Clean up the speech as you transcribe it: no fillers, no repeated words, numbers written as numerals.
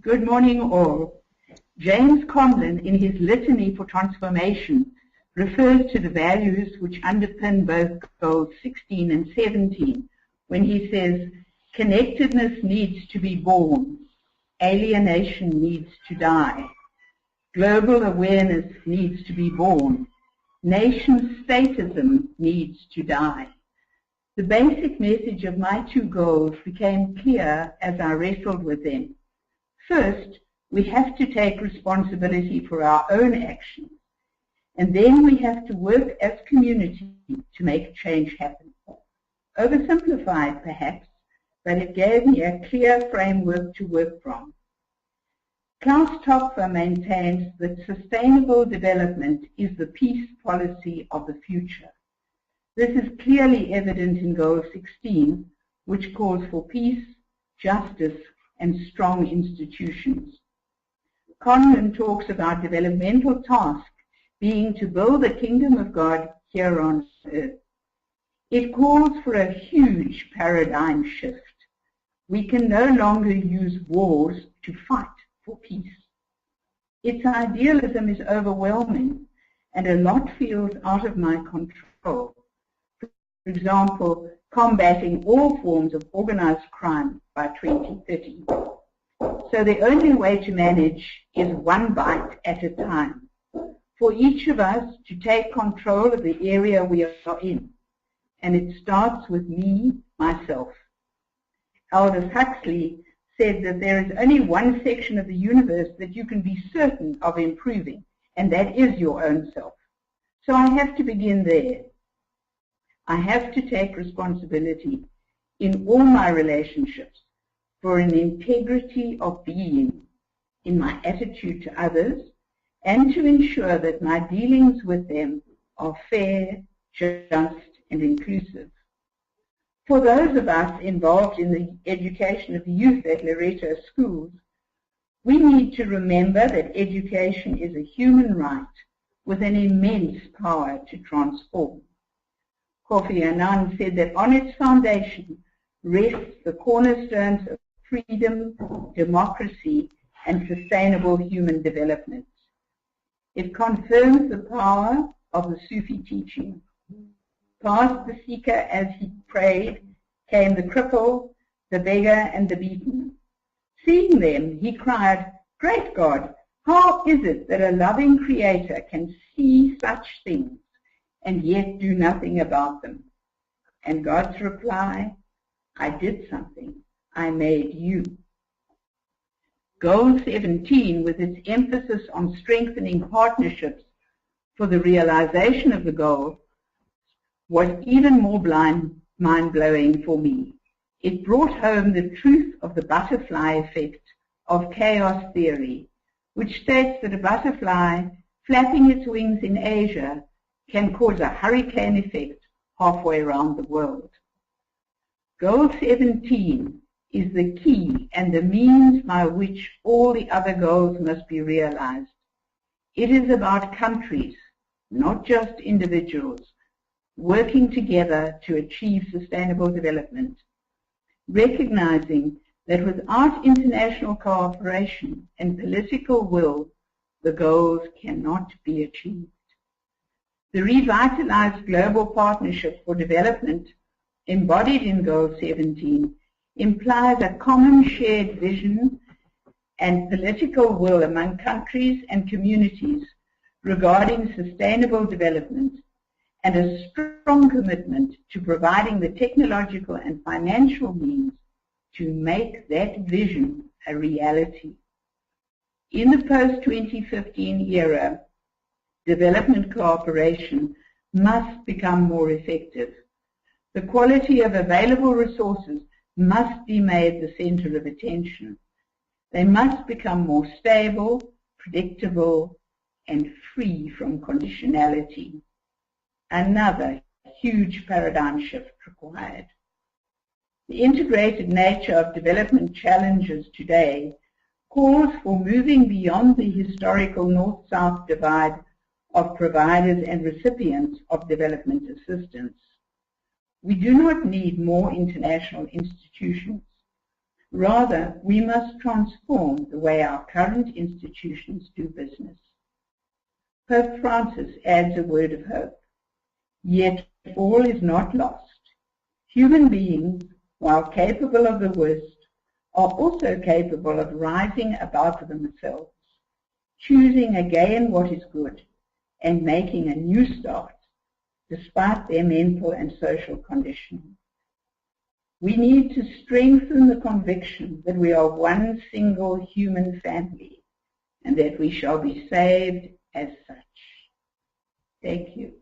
Good morning, all. James Conlon, in his Litany for Transformation, refers to the values which underpin both goals 16 and 17 when he says, connectedness needs to be born, alienation needs to die, global awareness needs to be born, nation-statism needs to die. The basic message of my two goals became clear as I wrestled with them. First, we have to take responsibility for our own actions, and then we have to work as community to make change happen. Oversimplified, perhaps, but it gave me a clear framework to work from. Klaus Topfer maintains that sustainable development is the peace policy of the future. This is clearly evident in Goal 16, which calls for peace, justice, and strong institutions. Conlon talks about developmental task being to build the kingdom of God here on earth. It calls for a huge paradigm shift. We can no longer use wars to fight for peace. Its idealism is overwhelming, and a lot feels out of my control. For example, combating all forms of organized crime by 2030. So the only way to manage is one bite at a time. For each of us to take control of the area we are in. And it starts with me, myself. Aldous Huxley said that there is only one section of the universe that you can be certain of improving, and that is your own self. So I have to begin there. I have to take responsibility in all my relationships for an integrity of being in my attitude to others and to ensure that my dealings with them are fair, just, and inclusive. For those of us involved in the education of the youth at Loreto schools, we need to remember that education is a human right with an immense power to transform. Kofi Annan said that on its foundation rests the cornerstones of freedom, democracy, and sustainable human development. It confirms the power of the Sufi teaching. Past the seeker as he prayed came the cripple, the beggar, and the beaten. Seeing them, he cried, "Great God, how is it that a loving Creator can see such things and yet do nothing about them?" And God's reply, "I did something. I made you." Goal 17, with its emphasis on strengthening partnerships for the realization of the goal, was even more mind-blowing for me. It brought home the truth of the butterfly effect of chaos theory, which states that a butterfly flapping its wings in Asia can cause a hurricane effect halfway around the world. Goal 17 is the key and the means by which all the other goals must be realized. It is about countries, not just individuals, working together to achieve sustainable development, recognizing that without international cooperation and political will, the goals cannot be achieved. The revitalized global partnership for development embodied in Goal 17 implies a common shared vision and political will among countries and communities regarding sustainable development and a strong commitment to providing the technological and financial means to make that vision a reality. In the post-2015 era, development cooperation must become more effective. The quality of available resources must be made the center of attention. They must become more stable, predictable, and free from conditionality. Another huge paradigm shift required. The integrated nature of development challenges today calls for moving beyond the historical north-south divide of providers and recipients of development assistance. We do not need more international institutions. Rather, we must transform the way our current institutions do business. Pope Francis adds a word of hope. Yet all is not lost. Human beings, while capable of the worst, are also capable of rising above themselves, choosing again what is good, and making a new start, despite their mental and social conditioning. We need to strengthen the conviction that we are one single human family, and that we shall be saved as such. Thank you.